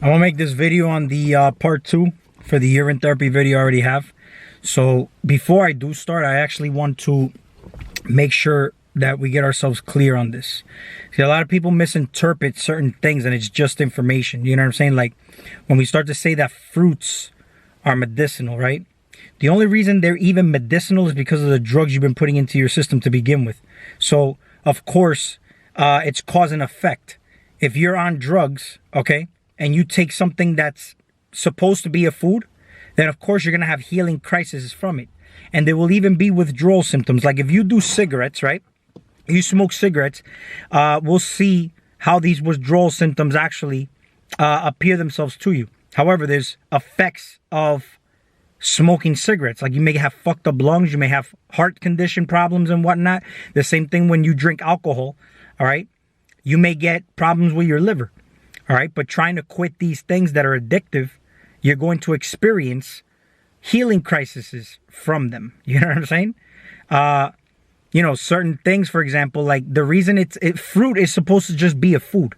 I'm gonna make this video on the part 2 for the urine therapy video I already have. So before I do start, I actually want to make sure that we get ourselves clear on this. See, a lot of people misinterpret certain things and it's just information. You know what I'm saying? Like when we start to say that fruits are medicinal, right? The only reason they're even medicinal is because of the drugs you've been putting into your system to begin with. So of course, it's cause and effect. If you're on drugs, okay, and you take something that's supposed to be a food, then of course you're going to have healing crises from it. And there will even be withdrawal symptoms. Like if you do cigarettes, right? You smoke cigarettes, we'll see how these withdrawal symptoms actually appear themselves to you. However, there's effects of smoking cigarettes. Like you may have fucked up lungs, you may have heart condition problems and whatnot. The same thing when you drink alcohol, all right? You may get problems with your liver, all right? But trying to quit these things that are addictive, you're going to experience healing crises from them. You know what I'm saying? You know, certain things, for example, like the reason fruit is supposed to just be a food.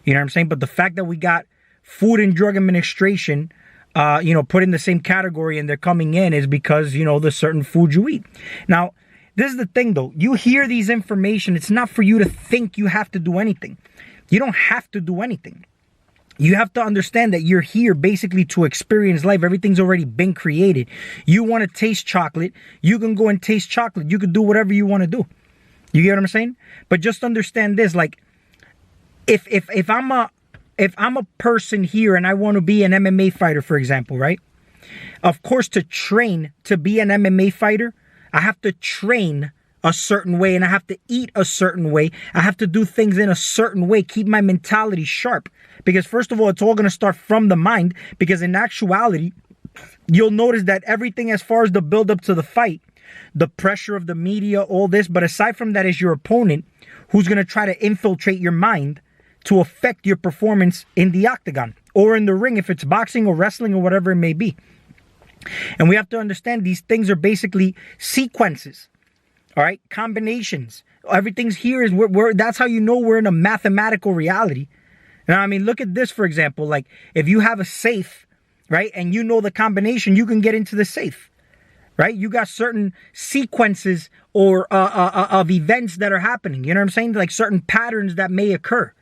You know what I'm saying? But the fact that we got Food and Drug Administration, you know, put in the same category and they're coming in is because, you know, there's certain food you eat. Now, this is the thing though. You hear these information. It's not for you to think you have to do anything. You don't have to do anything. You have to understand that you're here basically to experience life. Everything's already been created. You want to taste chocolate, you can go and taste chocolate. You can do whatever you want to do. You get what I'm saying? But just understand this, like if I'm a person here and I want to be an MMA fighter, for example, right? Of course, to train to be an MMA fighter, I have to train a certain way and I have to eat a certain way. I have to do things in a certain way, keep my mentality sharp. Because first of all, it's all going to start from the mind, because in actuality, you'll notice that everything as far as the build up to the fight, the pressure of the media, all this, but aside from that is your opponent who's going to try to infiltrate your mind to affect your performance in the octagon or in the ring if it's boxing or wrestling or whatever it may be. And we have to understand these things are basically sequences. All right, combinations. Everything's here is that's how you know we're in a mathematical reality. Now, I mean, look at this, for example. Like if you have a safe, right, and you know the combination, you can get into the safe, right? You got certain sequences or of events that are happening. You know what I'm saying? Like certain patterns that may occur.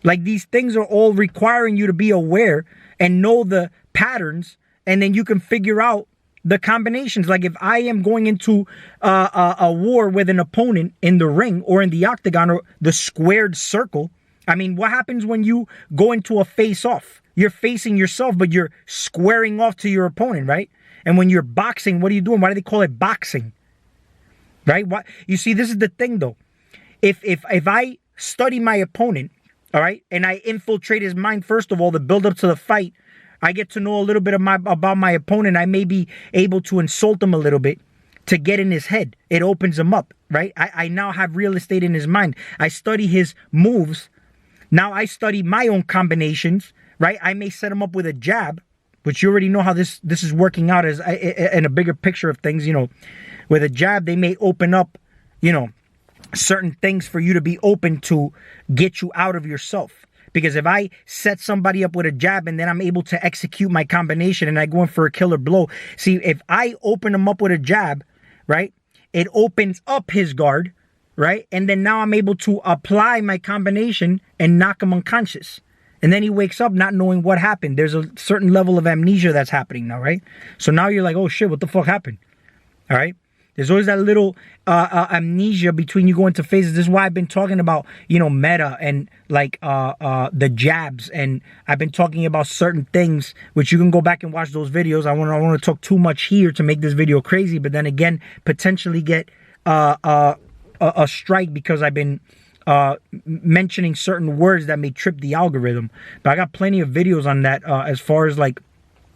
Like these things are all requiring you to be aware and know the patterns, and then you can figure out the combinations. Like if I am going into a war with an opponent in the ring or in the octagon or the squared circle, I mean, what happens when you go into a face-off? You're facing yourself, but you're squaring off to your opponent, right? And when you're boxing, what are you doing? Why do they call it boxing? Right? What you see, this is the thing though. If I study my opponent, all right, and I infiltrate his mind, first of all, the build up to the fight, I get to know a little bit about my opponent. I may be able to insult him a little bit to get in his head. It opens him up, right? I now have real estate in his mind. I study his moves. Now I study my own combinations, right? I may set him up with a jab, which you already know how this is working out as in a bigger picture of things. You know, with a jab, they may open up, you know, certain things for you to be open to get you out of yourself. Because if I set somebody up with a jab and then I'm able to execute my combination and I go in for a killer blow. See, if I open him up with a jab, right, it opens up his guard, right? And then now I'm able to apply my combination and knock him unconscious. And then he wakes up not knowing what happened. There's a certain level of amnesia that's happening now, right? So now you're like, oh shit, what the fuck happened? All right? There's always that little amnesia between you going to phases. This is why I've been talking about, you know, meta and like the jabs. And I've been talking about certain things, which you can go back and watch those videos. I want to talk too much here to make this video crazy. But then again, potentially get a strike because I've been mentioning certain words that may trip the algorithm. But I got plenty of videos on that as far as like,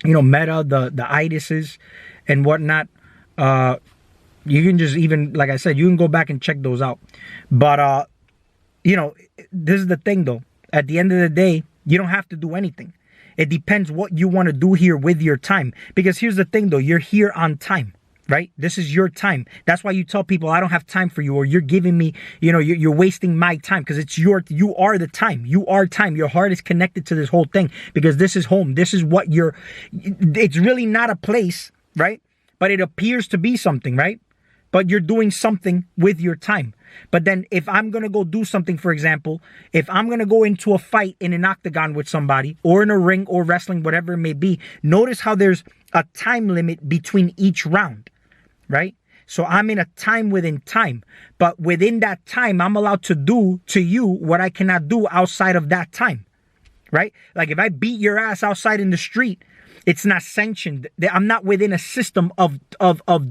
you know, meta, the itises and whatnot. You can just even, like I said, you can go back and check those out. But, you know, this is the thing, though. At the end of the day, you don't have to do anything. It depends what you want to do here with your time. Because here's the thing, though. You're here on time. right? This is your time. That's why you tell people, I don't have time for you, or you're giving me, you're wasting my time, because you are the time. You are time. Your heart is connected to this whole thing because this is home. This is what it's really not a place, right? But it appears to be something, right? But you're doing something with your time. But then if I'm going to go do something, for example, if I'm going to go into a fight in an octagon with somebody, or in a ring, or wrestling, whatever it may be, notice how there's a time limit between each round, right? So I'm in a time within time. But within that time, I'm allowed to do to you what I cannot do outside of that time, right? Like if I beat your ass outside in the street, it's not sanctioned. I'm not within a system of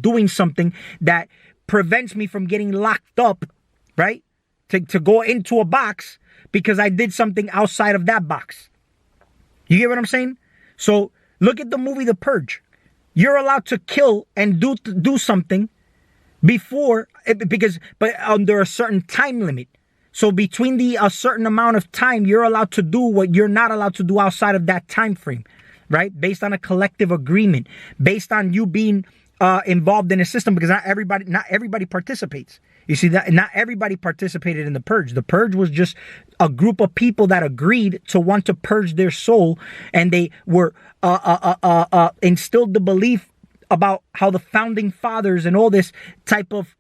doing something that prevents me from getting locked up, right? To go into a box because I did something outside of that box. You get what I'm saying? So look at the movie The Purge. You're allowed to kill and do something but under a certain time limit. So between a certain amount of time, you're allowed to do what you're not allowed to do outside of that time frame, right? Based on a collective agreement, based on you being involved in a system, because not everybody participates. You see that not everybody participated in the purge. The purge was just a group of people that agreed to want to purge their soul, and they were instilled the belief about how the founding fathers and all this type of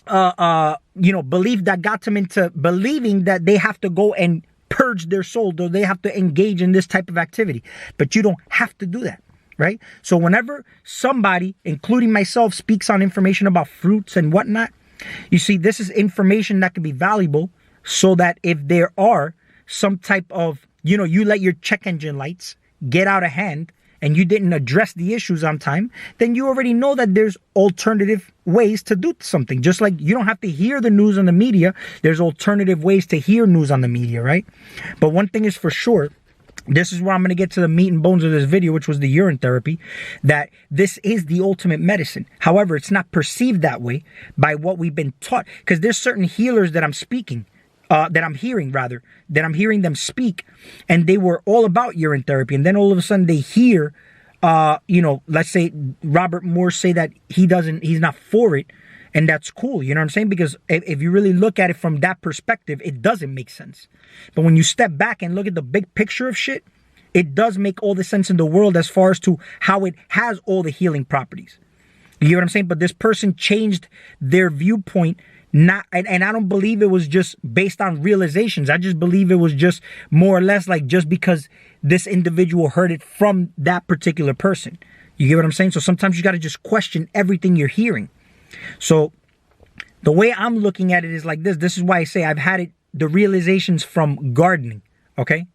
belief that got them into believing that they have to go and purge their soul, though they have to engage in this type of activity. But you don't have to do that. Right? So whenever somebody, including myself, speaks on information about fruits and whatnot, you see, this is information that can be valuable, so that if there are some type of, you let your check engine lights get out of hand and you didn't address the issues on time, then you already know that there's alternative ways to do something. Just like you don't have to hear the news on the media, there's alternative ways to hear news on the media, right? But one thing is for sure, this is where I'm going to get to the meat and bones of this video, which was the urine therapy, that this is the ultimate medicine. However, it's not perceived that way by what we've been taught, because there's certain healers that I'm hearing them speak, and they were all about urine therapy. And then all of a sudden they hear, let's say Robert Morse say that he's not for it. And that's cool, you know what I'm saying? Because if you really look at it from that perspective, it doesn't make sense. But when you step back and look at the big picture of shit, it does make all the sense in the world as far as to how it has all the healing properties. You get what I'm saying? But this person changed their viewpoint, and I don't believe it was just based on realizations. I just believe it was just more or less like just because this individual heard it from that particular person. You get what I'm saying? So sometimes you got to just question everything you're hearing. So the way I'm looking at it is like this. This is why I say I've had the realizations from gardening. Okay.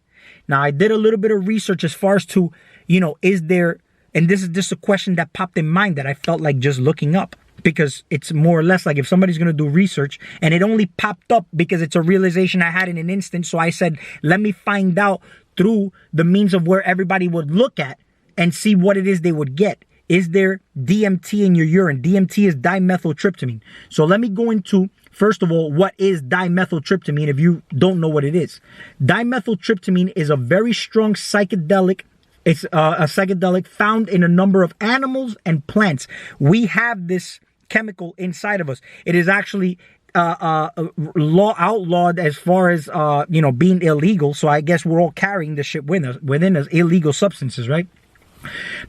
Now I did a little bit of research as far as to, is there, and this is just a question that popped in mind that I felt like just looking up, because it's more or less like if somebody's going to do research, and it only popped up because it's a realization I had in an instant. So I said, let me find out through the means of where everybody would look at and see what it is they would get. Is there DMT in your urine? DMT is dimethyltryptamine. So let me go into, first of all, what is dimethyltryptamine if you don't know what it is. Dimethyltryptamine is a very strong psychedelic. It's a psychedelic found in a number of animals and plants. We have this chemical inside of us. It is actually outlawed as far as, being illegal. So I guess we're all carrying this shit within us, illegal substances, right?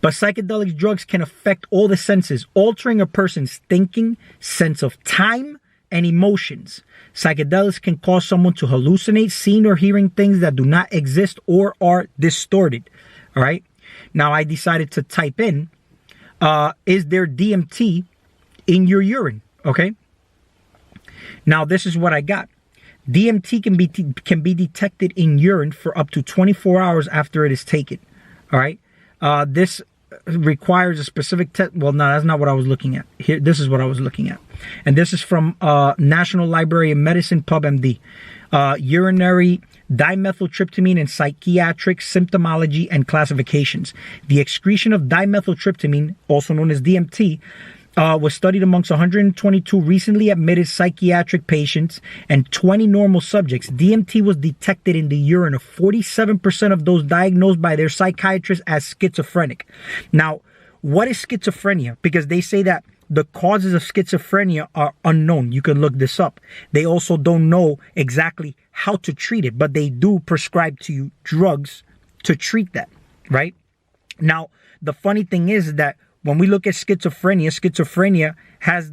But psychedelic drugs can affect all the senses, altering a person's thinking, sense of time, and emotions. Psychedelics can cause someone to hallucinate, seeing or hearing things that do not exist or are distorted. All right. Now I decided to type in, is there DMT in your urine? Okay. Now this is what I got. DMT can be detected in urine for up to 24 hours after it is taken. All right. This requires a specific test. Well, no, that's not what I was looking at. Here, this is what I was looking at. And this is from National Library of Medicine, PubMD. Urinary dimethyltryptamine and psychiatric symptomology and classifications. The excretion of dimethyltryptamine, also known as DMT, was studied amongst 122 recently admitted psychiatric patients and 20 normal subjects. DMT was detected in the urine of 47% of those diagnosed by their psychiatrist as schizophrenic. Now, what is schizophrenia? Because they say that the causes of schizophrenia are unknown. You can look this up. They also don't know exactly how to treat it, but they do prescribe to you drugs to treat that, right? Now, the funny thing is that when we look at schizophrenia has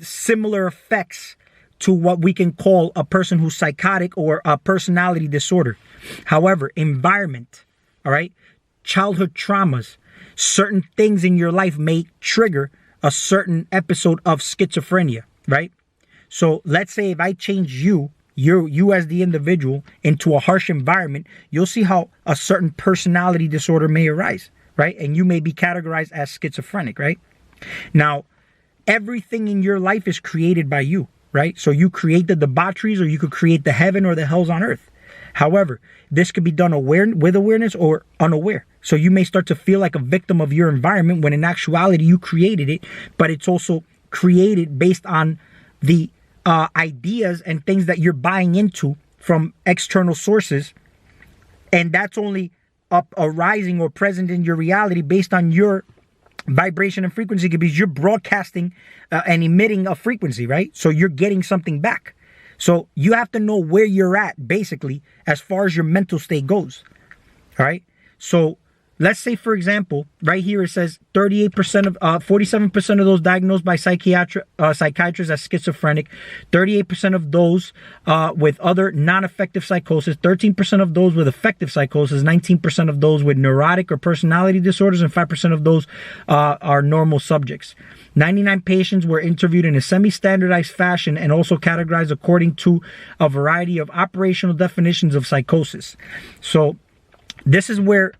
similar effects to what we can call a person who's psychotic or a personality disorder. However, environment, all right, childhood traumas, certain things in your life may trigger a certain episode of schizophrenia, right? So let's say if I change you as the individual into a harsh environment, you'll see how a certain personality disorder may arise, right? And you may be categorized as schizophrenic, right? Now, everything in your life is created by you, right? So you create the debaucheries, or you could create the heaven or the hells on earth. However, this could be done with awareness or unaware. So you may start to feel like a victim of your environment when in actuality you created it, but it's also created based on the ideas and things that you're buying into from external sources. And that's only arising or present in your reality based on your vibration and frequency, because you're broadcasting and emitting a frequency, right? So you're getting something back. So you have to know where you're at, basically, as far as your mental state goes. All right. So let's say, for example, right here it says 47% of those diagnosed by psychiatrists as schizophrenic, 38% of those with other non-affective psychosis, 13% of those with affective psychosis, 19% of those with neurotic or personality disorders, and 5% of those are normal subjects. 99 patients were interviewed in a semi-standardized fashion and also categorized according to a variety of operational definitions of psychosis. So this is where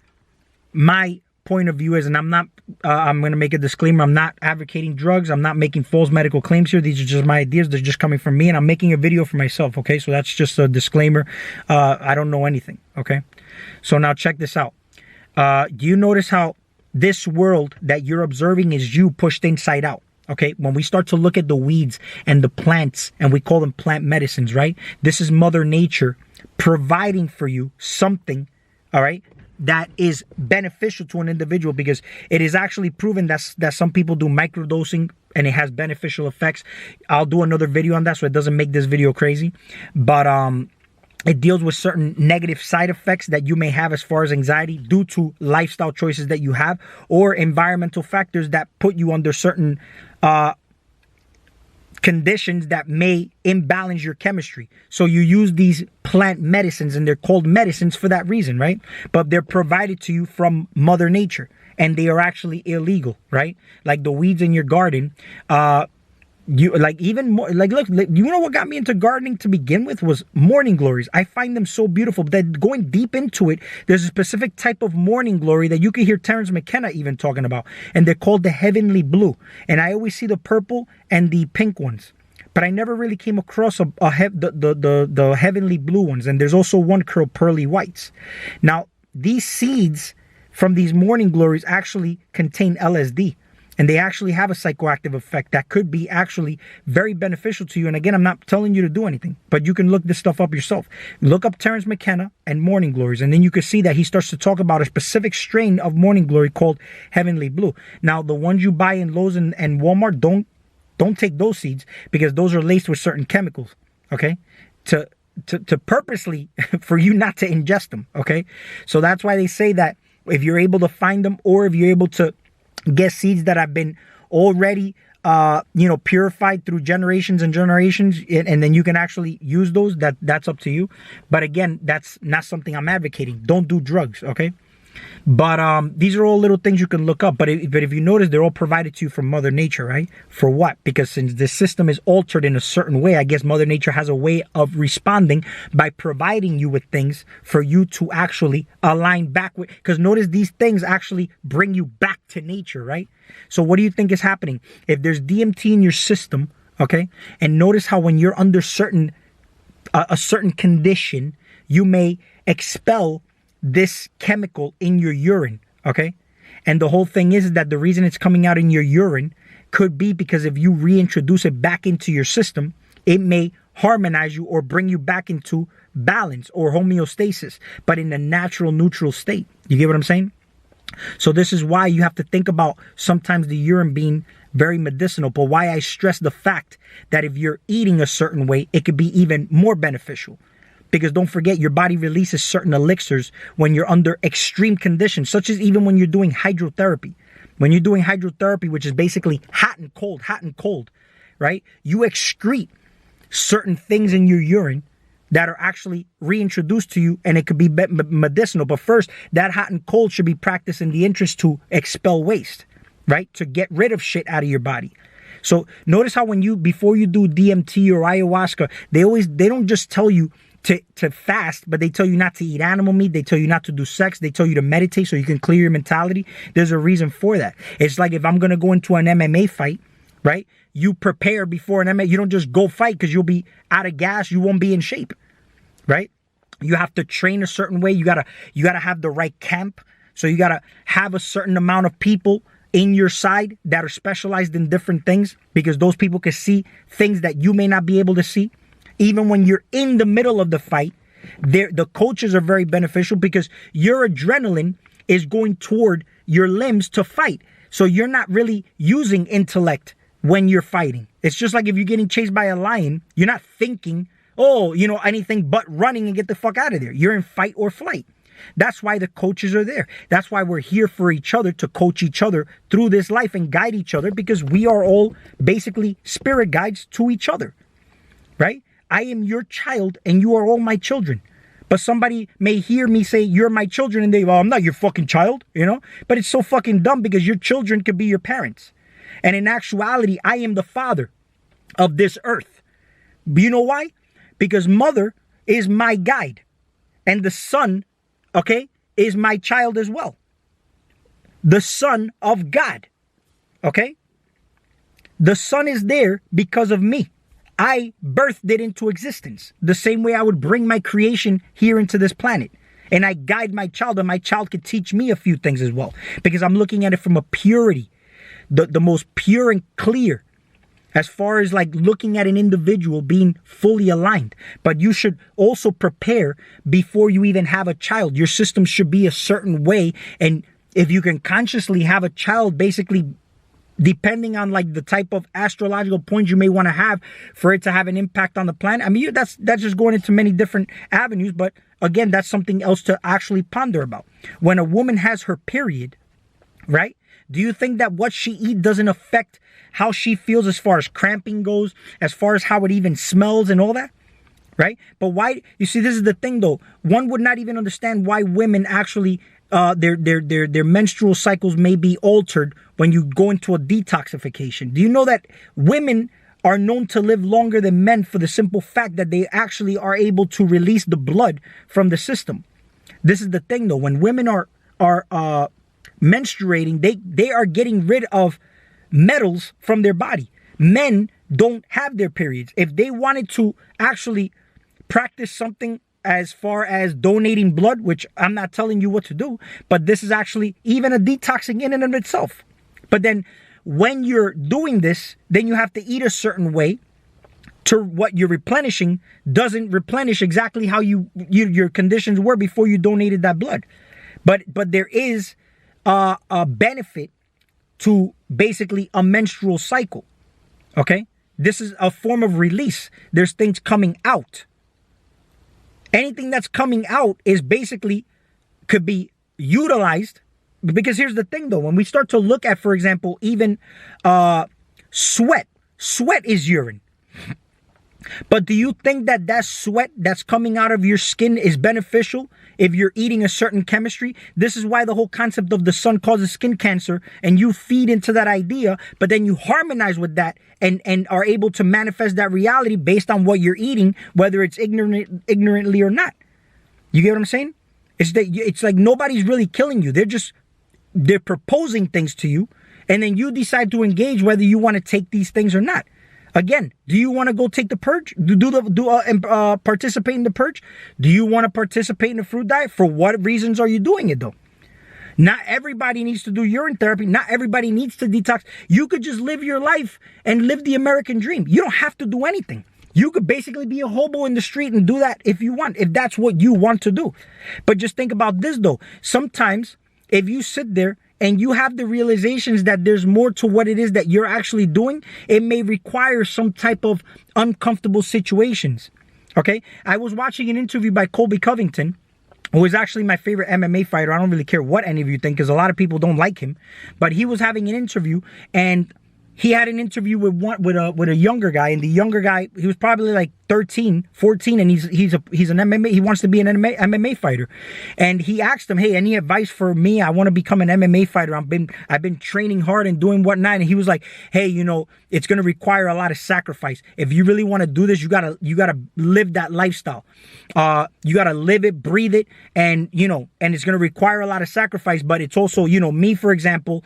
my point of view is, and I'm going to make a disclaimer. I'm not advocating drugs. I'm not making false medical claims here. These are just my ideas. They're just coming from me, and I'm making a video for myself. Okay. So that's just a disclaimer. I don't know anything. Okay. So now check this out. Do you notice how this world that you're observing is you pushed inside out? Okay. When we start to look at the weeds and the plants, and we call them plant medicines, right? This is Mother Nature providing for you something, all right, that is beneficial to an individual, because it is actually proven that some people do microdosing and it has beneficial effects. I'll do another video on that so it doesn't make this video crazy. But it deals with certain negative side effects that you may have as far as anxiety due to lifestyle choices that you have, or environmental factors that put you under certain conditions that may imbalance your chemistry. So you use these plant medicines, and they're called medicines for that reason, right? But they're provided to you from Mother Nature, and they are actually illegal, right? Like the weeds in your garden, you like even more like, look, you know what got me into gardening to begin with was morning glories. I find them so beautiful that going deep into it, there's a specific type of morning glory that you can hear Terence McKenna even talking about, and they're called the heavenly blue. And I always see the purple and the pink ones, but I never really came across the heavenly blue ones. And there's also one called pearly whites. Now, these seeds from these morning glories actually contain LSD. And they actually have a psychoactive effect that could be actually very beneficial to you. And again, I'm not telling you to do anything, but you can look this stuff up yourself. Look up Terence McKenna and morning glories, and then you can see that he starts to talk about a specific strain of morning glory called heavenly blue. Now, the ones you buy in Lowe's and Walmart, don't take those seeds, because those are laced with certain chemicals, okay? To purposely for you not to ingest them, okay? So that's why they say that if you're able to find them, or if you're able to get seeds that have been already purified through generations and generations, and then you can actually use those, that's up to you. But again, that's not something I'm advocating. Don't do drugs, okay? But these are all little things you can look up. But if you notice, they're all provided to you from Mother Nature, right? For what? Because since the system is altered in a certain way, I guess Mother Nature has a way of responding by providing you with things for you to actually align back with. Because notice, these things actually bring you back to nature, right? So what do you think is happening? If there's DMT in your system, okay, and notice how when you're under a certain condition, you may expel this chemical in your urine, okay? And the whole thing is that the reason it's coming out in your urine could be because if you reintroduce it back into your system, it may harmonize you or bring you back into balance or homeostasis, but in a natural, neutral state. You get what I'm saying? So this is why you have to think about sometimes the urine being very medicinal. But why I stress the fact that if you're eating a certain way, it could be even more beneficial. Because don't forget, your body releases certain elixirs when you're under extreme conditions, such as even when you're doing hydrotherapy. When you're doing hydrotherapy, which is basically hot and cold, right? You excrete certain things in your urine that are actually reintroduced to you, and it could be medicinal. But first, that hot and cold should be practiced in the interest to expel waste, right? To get rid of shit out of your body. So notice how before you do DMT or ayahuasca, they don't just tell you to fast, but they tell you not to eat animal meat. They tell you not to do sex. They tell you to meditate so you can clear your mentality. There's a reason for that. It's like if I'm going to go into an MMA fight, right? You prepare before an MMA. You don't just go fight because you'll be out of gas. You won't be in shape, right? You have to train a certain way. You gotta have the right camp. So you gotta have a certain amount of people in your side that are specialized in different things, because those people can see things that you may not be able to see. Even when you're in the middle of the fight, the coaches are very beneficial because your adrenaline is going toward your limbs to fight. So you're not really using intellect when you're fighting. It's just like if you're getting chased by a lion, you're not thinking, anything but running and get the fuck out of there. You're in fight or flight. That's why the coaches are there. That's why we're here for each other, to coach each other through this life and guide each other, because we are all basically spirit guides to each other, right? I am your child and you are all my children. But somebody may hear me say, you're my children, and I'm not your fucking child, But it's so fucking dumb, because your children could be your parents. And in actuality, I am the father of this earth. But you know why? Because mother is my guide. And the son, is my child as well. The son of God. Okay? The son is there because of me. I birthed it into existence the same way I would bring my creation here into this planet. And I guide my child, and my child could teach me a few things as well, because I'm looking at it from a purity, the most pure and clear, as far as like looking at an individual being fully aligned. But you should also prepare before you even have a child. Your system should be a certain way. And if you can consciously have a child, basically depending on like the type of astrological points you may want to have for it to have an impact on the planet. I mean, that's just going into many different avenues. But again, that's something else to actually ponder about. When a woman has her period, right? Do you think that what she eats doesn't affect how she feels as far as cramping goes, as far as how it even smells and all that? Right? But why? You see, this is the thing though. One would not even understand why women actually their menstrual cycles may be altered when you go into a detoxification. Do you know that women are known to live longer than men for the simple fact that they actually are able to release the blood from the system? This is the thing though. When women are menstruating, they are getting rid of metals from their body. Men don't have their periods. If they wanted to actually practice something as far as donating blood, which I'm not telling you what to do, but this is actually even a detoxing in and of itself. But then when you're doing this, then you have to eat a certain way to what you're replenishing doesn't replenish exactly how your conditions were before you donated that blood. But there is a benefit to basically a menstrual cycle. Okay? This is a form of release. There's things coming out. Anything that's coming out is basically could be utilized, because here's the thing though, when we start to look at, for example, even sweat is urine. But do you think that sweat that's coming out of your skin is beneficial if you're eating a certain chemistry? This is why the whole concept of the sun causes skin cancer, and you feed into that idea, but then you harmonize with that and are able to manifest that reality based on what you're eating, whether it's ignorantly or not. You get what I'm saying? It's like nobody's really killing you. They're proposing things to you, and then you decide to engage whether you want to take these things or not. Again, do you want to go take the purge? Participate in the purge? Do you want to participate in the fruit diet? For what reasons are you doing it though? Not everybody needs to do urine therapy. Not everybody needs to detox. You could just live your life and live the American dream. You don't have to do anything. You could basically be a hobo in the street and do that if you want, if that's what you want to do. But just think about this though. Sometimes if you sit there and you have the realizations that there's more to what it is that you're actually doing, it may require some type of uncomfortable situations. Okay? I was watching an interview by Colby Covington, who is actually my favorite MMA fighter. I don't really care what any of you think, because a lot of people don't like him. But he was having an interview, and he had an interview with a younger guy, and the younger guy, he was probably like 13, 14, and he's an MMA, he wants to be an MMA fighter. And he asked him, hey, any advice for me? I want to become an MMA fighter. I've been training hard and doing whatnot. And he was like, hey, you know, it's going to require a lot of sacrifice. If you really want to do this, you gotta live that lifestyle. You gotta live it, breathe it, and you know, and it's going to require a lot of sacrifice. But it's also, you know, me, for example,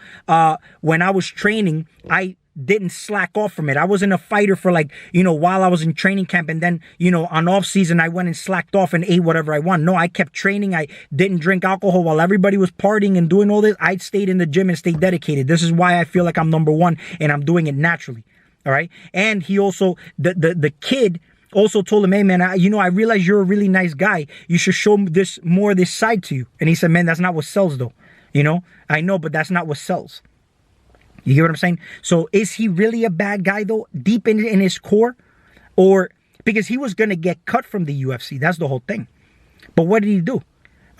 when I was training, I didn't slack off from it. I wasn't a fighter for, like, you know, while I was in training camp, and then, you know, on off season I went and slacked off and ate whatever I want. No, I kept training. I didn't drink alcohol while everybody was partying and doing all this. I stayed in the gym and stayed dedicated. This is why I feel like I'm number one, and I'm doing it naturally. All right. And he also, the kid also told him, hey man, I realize you're a really nice guy. You should show this side to you. And he said, man, that's not what sells though. You know, I know, but that's not what sells. You get what I'm saying? So is he really a bad guy though, deep in his core? Or because he was going to get cut from the UFC. That's the whole thing. But what did he do?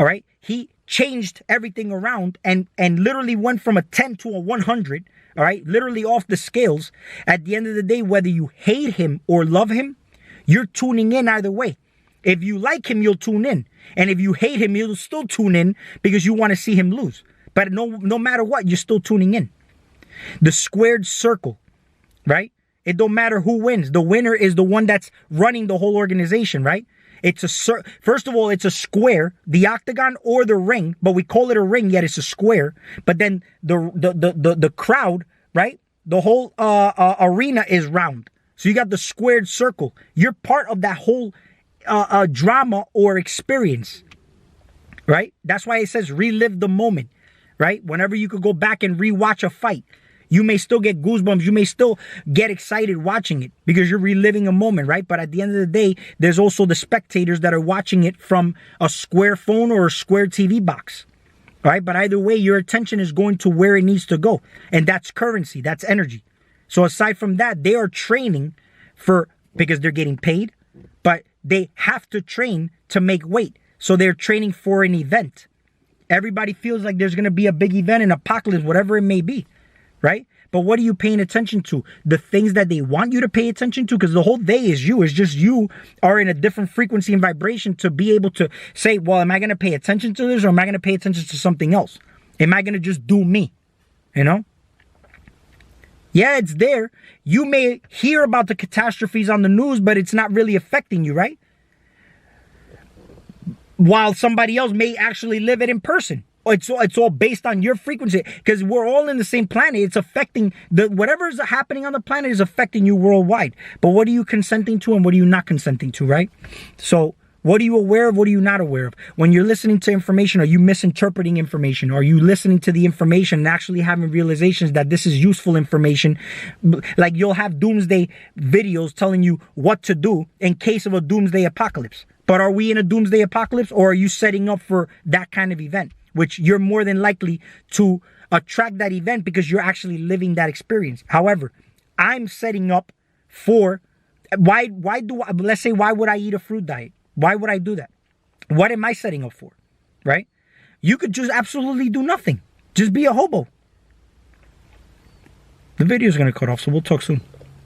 All right. He changed everything around and literally went from a 10 to a 100. All right. Literally off the scales. At the end of the day, whether you hate him or love him, you're tuning in either way. If you like him, you'll tune in. And if you hate him, you'll still tune in because you want to see him lose. But no matter what, you're still tuning in. The squared circle, right? It don't matter who wins. The winner is the one that's running the whole organization, right? First of all, it's a square, the octagon or the ring, but we call it a ring, yet it's a square. But then the crowd, right? The whole arena is round. So you got the squared circle. You're part of that whole drama or experience, right? That's why it says relive the moment, right? Whenever you could go back and rewatch a fight, you may still get goosebumps. You may still get excited watching it because you're reliving a moment, right? But at the end of the day, there's also the spectators that are watching it from a square phone or a square TV box, all right? But either way, your attention is going to where it needs to go. And that's currency. That's energy. So aside from that, they are training because they're getting paid, but they have to train to make weight. So they're training for an event. Everybody feels like there's going to be a big event, an apocalypse, whatever it may be. Right? But what are you paying attention to? The things that they want you to pay attention to, because the whole day is you. It's just you are in a different frequency and vibration to be able to say, well, am I going to pay attention to this or am I going to pay attention to something else? Am I going to just do me? You know? Yeah, it's there. You may hear about the catastrophes on the news, but it's not really affecting you, right? While somebody else may actually live it in person. It's all based on your frequency because we're all in the same planet. It's affecting whatever is happening on the planet is affecting you worldwide. But what are you consenting to and what are you not consenting to, right? So what are you aware of? What are you not aware of? When you're listening to information, are you misinterpreting information? Are you listening to the information and actually having realizations that this is useful information? Like you'll have doomsday videos telling you what to do in case of a doomsday apocalypse. But are we in a doomsday apocalypse or are you setting up for that kind of event? Which you're more than likely to attract that event because you're actually living that experience. However, I'm setting up for, why would I eat a fruit diet? Why would I do that? What am I setting up for? Right? You could just absolutely do nothing. Just be a hobo. The video is going to cut off, so we'll talk soon.